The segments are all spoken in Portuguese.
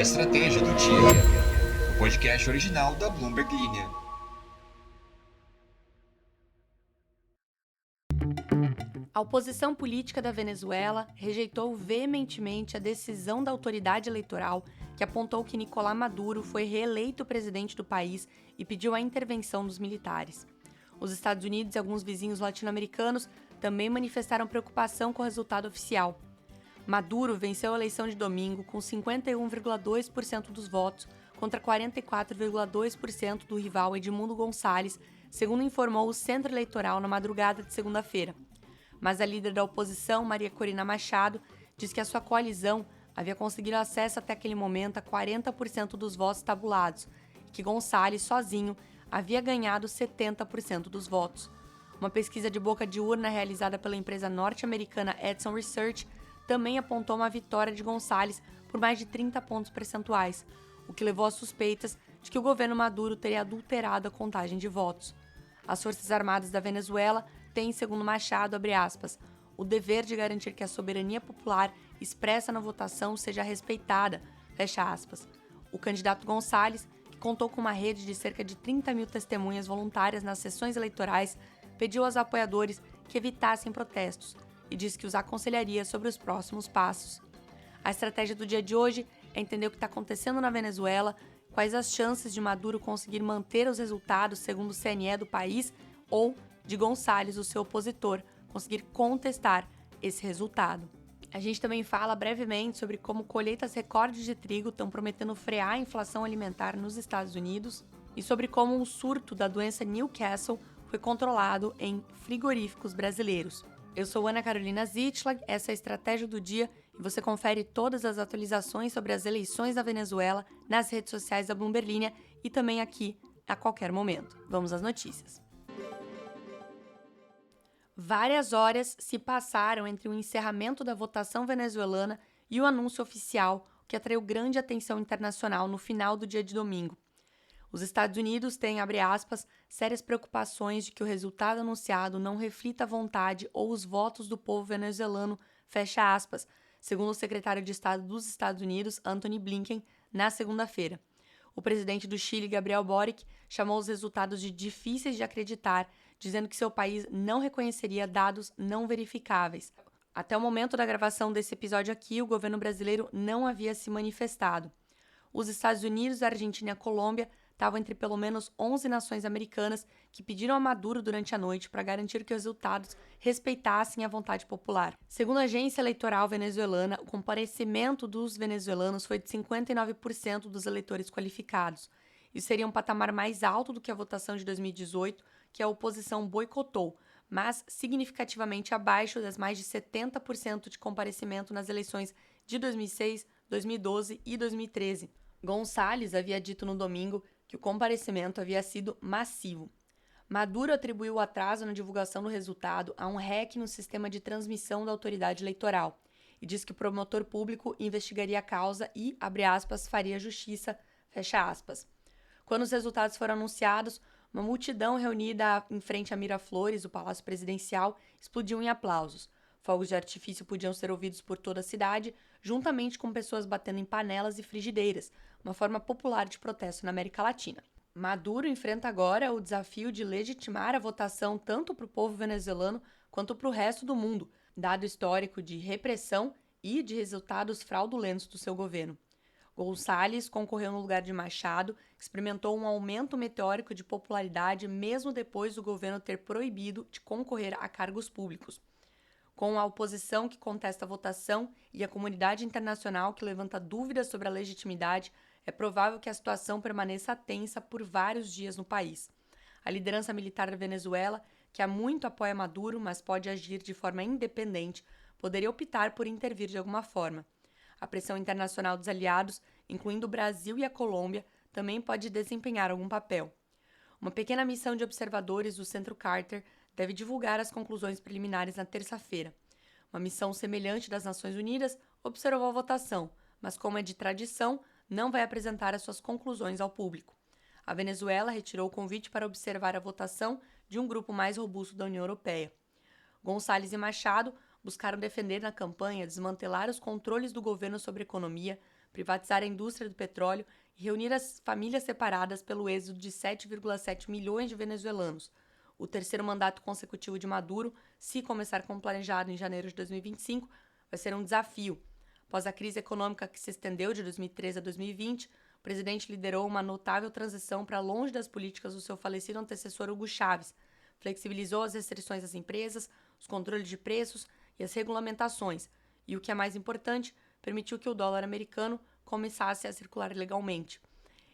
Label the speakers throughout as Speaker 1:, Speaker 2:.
Speaker 1: A Estratégia do Dia, o podcast original da Bloomberg Linha.
Speaker 2: A oposição política da Venezuela rejeitou veementemente a decisão da autoridade eleitoral que apontou que Nicolás Maduro foi reeleito presidente do país e pediu a intervenção dos militares. Os Estados Unidos e alguns vizinhos latino-americanos também manifestaram preocupação com o resultado oficial. Maduro venceu a eleição de domingo com 51,2% dos votos contra 44,2% do rival Edmundo Gonçalves, segundo informou o Centro Eleitoral na madrugada de segunda-feira. Mas a líder da oposição, Maria Corina Machado, diz que a sua coalizão havia conseguido acesso até aquele momento a 40% dos votos tabulados e que Gonçalves, sozinho, havia ganhado 70% dos votos. Uma pesquisa de boca de urna realizada pela empresa norte-americana Edison Research também apontou uma vitória de Gonçalves por mais de 30 pontos percentuais, o que levou a suspeitas de que o governo Maduro teria adulterado a contagem de votos. As Forças Armadas da Venezuela têm, segundo Machado, abre aspas, o dever de garantir que a soberania popular expressa na votação seja respeitada, fecha aspas. O candidato Gonçalves, que contou com uma rede de cerca de 30 mil testemunhas voluntárias nas sessões eleitorais, pediu aos apoiadores que evitassem protestos e disse que os aconselharia sobre os próximos passos. A estratégia do dia de hoje é entender o que está acontecendo na Venezuela, quais as chances de Maduro conseguir manter os resultados segundo o CNE do país ou de Gonçalves, o seu opositor, conseguir contestar esse resultado. A gente também fala brevemente sobre como colheitas recordes de trigo estão prometendo frear a inflação alimentar nos Estados Unidos e sobre como um surto da doença Newcastle foi controlado em frigoríficos brasileiros. Eu sou Ana Carolina Zitlag, essa é a Estratégia do Dia e você confere todas as atualizações sobre as eleições da Venezuela nas redes sociais da Bloomberg Linha e também aqui a qualquer momento. Vamos às notícias. Várias horas se passaram entre o encerramento da votação venezuelana e o anúncio oficial, que atraiu grande atenção internacional no final do dia de domingo. Os Estados Unidos têm, abre aspas, sérias preocupações de que o resultado anunciado não reflita a vontade ou os votos do povo venezuelano, fecha aspas, segundo o secretário de Estado dos Estados Unidos, Antony Blinken, na segunda-feira. O presidente do Chile, Gabriel Boric, chamou os resultados de difíceis de acreditar, dizendo que seu país não reconheceria dados não verificáveis. Até o momento da gravação desse episódio aqui, o governo brasileiro não havia se manifestado. Os Estados Unidos, a Argentina e a Colômbia estavam entre pelo menos 11 nações americanas que pediram a Maduro durante a noite para garantir que os resultados respeitassem a vontade popular. Segundo a agência eleitoral venezuelana, o comparecimento dos venezuelanos foi de 59% dos eleitores qualificados. Isso seria um patamar mais alto do que a votação de 2018, que a oposição boicotou, mas significativamente abaixo das mais de 70% de comparecimento nas eleições de 2006, 2012 e 2013. Gonçalves havia dito no domingo que o comparecimento havia sido massivo. Maduro atribuiu o atraso na divulgação do resultado a um hack no sistema de transmissão da autoridade eleitoral e disse que o promotor público investigaria a causa e, abre aspas, faria justiça, fecha aspas. Quando os resultados foram anunciados, uma multidão reunida em frente a Miraflores, o Palácio Presidencial, explodiu em aplausos. Fogos de artifício podiam ser ouvidos por toda a cidade, juntamente com pessoas batendo em panelas e frigideiras, uma forma popular de protesto na América Latina. Maduro enfrenta agora o desafio de legitimar a votação tanto para o povo venezuelano quanto para o resto do mundo, dado histórico de repressão e de resultados fraudulentos do seu governo. Gonçalves concorreu no lugar de Machado, que experimentou um aumento meteórico de popularidade mesmo depois do governo ter proibido de concorrer a cargos públicos. Com a oposição que contesta a votação e a comunidade internacional que levanta dúvidas sobre a legitimidade, é provável que a situação permaneça tensa por vários dias no país. A liderança militar da Venezuela, que há muito apoia Maduro, mas pode agir de forma independente, poderia optar por intervir de alguma forma. A pressão internacional dos aliados, incluindo o Brasil e a Colômbia, também pode desempenhar algum papel. Uma pequena missão de observadores do Centro Carter deve divulgar as conclusões preliminares na terça-feira. Uma missão semelhante das Nações Unidas observou a votação, mas, como é de tradição, não vai apresentar as suas conclusões ao público. A Venezuela retirou o convite para observar a votação de um grupo mais robusto da União Europeia. Gonçalves e Machado buscaram defender na campanha desmantelar os controles do governo sobre a economia, privatizar a indústria do petróleo e reunir as famílias separadas pelo êxodo de 7,7 milhões de venezuelanos. O terceiro mandato consecutivo de Maduro, se começar como planejado em janeiro de 2025, vai ser um desafio. Após a crise econômica que se estendeu de 2013 a 2020, o presidente liderou uma notável transição para longe das políticas do seu falecido antecessor Hugo Chávez, flexibilizou as restrições às empresas, os controles de preços e as regulamentações, e o que é mais importante, permitiu que o dólar americano começasse a circular legalmente.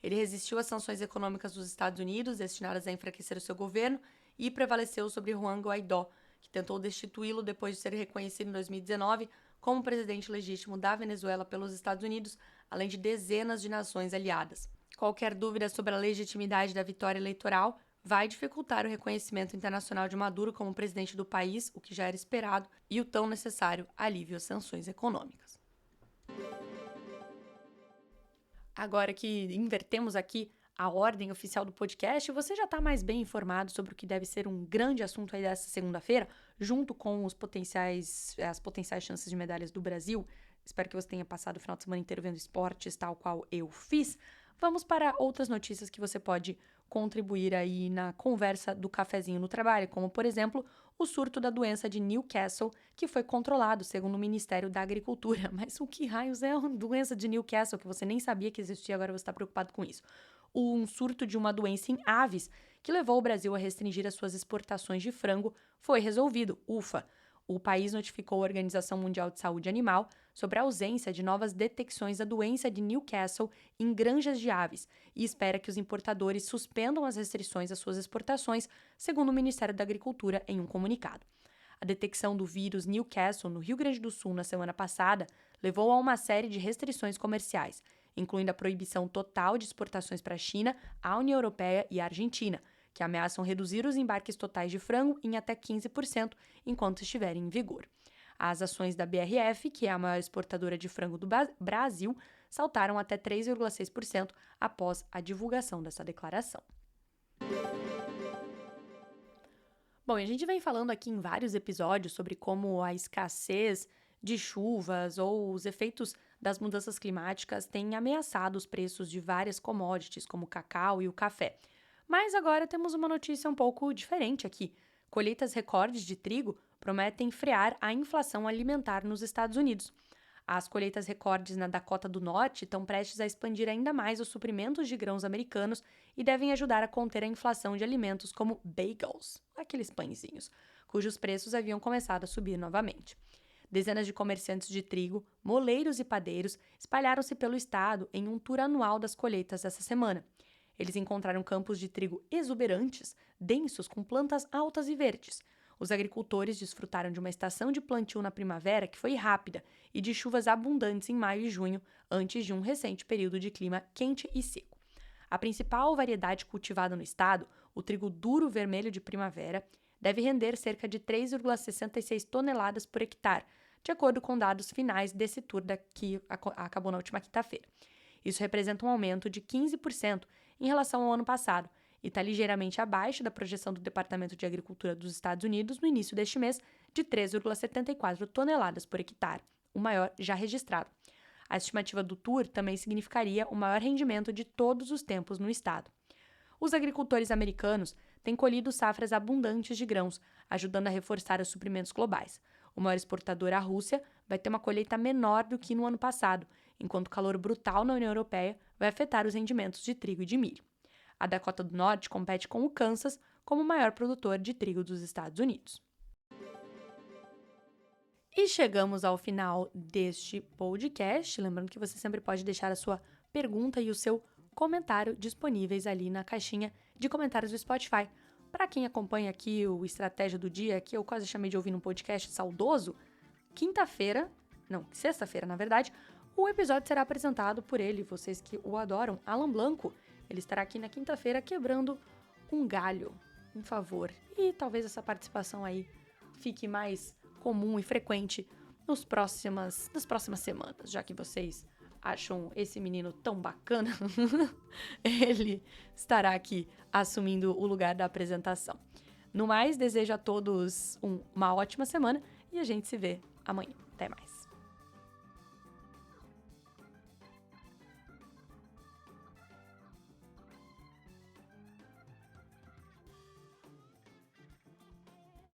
Speaker 2: Ele resistiu às sanções econômicas dos Estados Unidos destinadas a enfraquecer o seu governo e prevaleceu sobre Juan Guaidó, que tentou destituí-lo depois de ser reconhecido em 2019 como presidente legítimo da Venezuela pelos Estados Unidos, além de dezenas de nações aliadas. Qualquer dúvida sobre a legitimidade da vitória eleitoral vai dificultar o reconhecimento internacional de Maduro como presidente do país, o que já era esperado, e o tão necessário alívio às sanções econômicas. Agora que invertemos aqui a ordem oficial do podcast, você já está mais bem informado sobre o que deve ser um grande assunto aí dessa segunda-feira, junto com as potenciais chances de medalhas do Brasil. Espero que você tenha passado o final de semana inteiro vendo esportes, tal qual eu fiz. Vamos para outras notícias que você pode contribuir aí na conversa do cafezinho no trabalho, como, por exemplo, o surto da doença de Newcastle, que foi controlado, segundo o Ministério da Agricultura. Mas o que raios é uma doença de Newcastle que você nem sabia que existia, agora você está preocupado com isso? Um surto de uma doença em aves, que levou o Brasil a restringir as suas exportações de frango, foi resolvido. Ufa! O país notificou a Organização Mundial de Saúde Animal sobre a ausência de novas detecções da doença de Newcastle em granjas de aves e espera que os importadores suspendam as restrições às suas exportações, segundo o Ministério da Agricultura em um comunicado. A detecção do vírus Newcastle no Rio Grande do Sul na semana passada levou a uma série de restrições comerciais, incluindo a proibição total de exportações para a China, a União Europeia e a Argentina, que ameaçam reduzir os embarques totais de frango em até 15% enquanto estiverem em vigor. As ações da BRF, que é a maior exportadora de frango do Brasil, saltaram até 3,6% após a divulgação dessa declaração. Bom, e a gente vem falando aqui em vários episódios sobre como a escassez de chuvas ou os efeitos das mudanças climáticas têm ameaçado os preços de várias commodities, como o cacau e o café. Mas agora temos uma notícia um pouco diferente aqui. Colheitas recordes de trigo prometem frear a inflação alimentar nos Estados Unidos. As colheitas recordes na Dakota do Norte estão prestes a expandir ainda mais os suprimentos de grãos americanos e devem ajudar a conter a inflação de alimentos como bagels, aqueles pãezinhos, cujos preços haviam começado a subir novamente. Dezenas de comerciantes de trigo, moleiros e padeiros espalharam-se pelo estado em um tour anual das colheitas dessa semana. Eles encontraram campos de trigo exuberantes, densos com plantas altas e verdes. Os agricultores desfrutaram de uma estação de plantio na primavera que foi rápida e de chuvas abundantes em maio e junho, antes de um recente período de clima quente e seco. A principal variedade cultivada no estado, o trigo duro vermelho de primavera, deve render cerca de 3,66 toneladas por hectare, de acordo com dados finais desse tour que acabou na última quinta-feira. Isso representa um aumento de 15% em relação ao ano passado e está ligeiramente abaixo da projeção do Departamento de Agricultura dos Estados Unidos no início deste mês de 3,74 toneladas por hectare, o maior já registrado. A estimativa do tour também significaria o maior rendimento de todos os tempos no estado. Os agricultores americanos têm colhido safras abundantes de grãos, ajudando a reforçar os suprimentos globais. O maior exportador, a Rússia, vai ter uma colheita menor do que no ano passado, enquanto o calor brutal na União Europeia vai afetar os rendimentos de trigo e de milho. A Dakota do Norte compete com o Kansas como o maior produtor de trigo dos Estados Unidos. E chegamos ao final deste podcast. Lembrando que você sempre pode deixar a sua pergunta e o seu comentário disponíveis ali na caixinha de comentários do Spotify. Para quem acompanha aqui o Estratégia do Dia, que eu quase chamei de ouvir um podcast saudoso, sexta-feira, na verdade, o episódio será apresentado por ele, vocês que o adoram, Alan Blanco. Ele estará aqui na quinta-feira quebrando um galho, em favor. E talvez essa participação aí fique mais comum e frequente nas próximas semanas, já que vocês acham esse menino tão bacana, ele estará aqui assumindo o lugar da apresentação. No mais, desejo a todos uma ótima semana e a gente se vê amanhã. Até mais.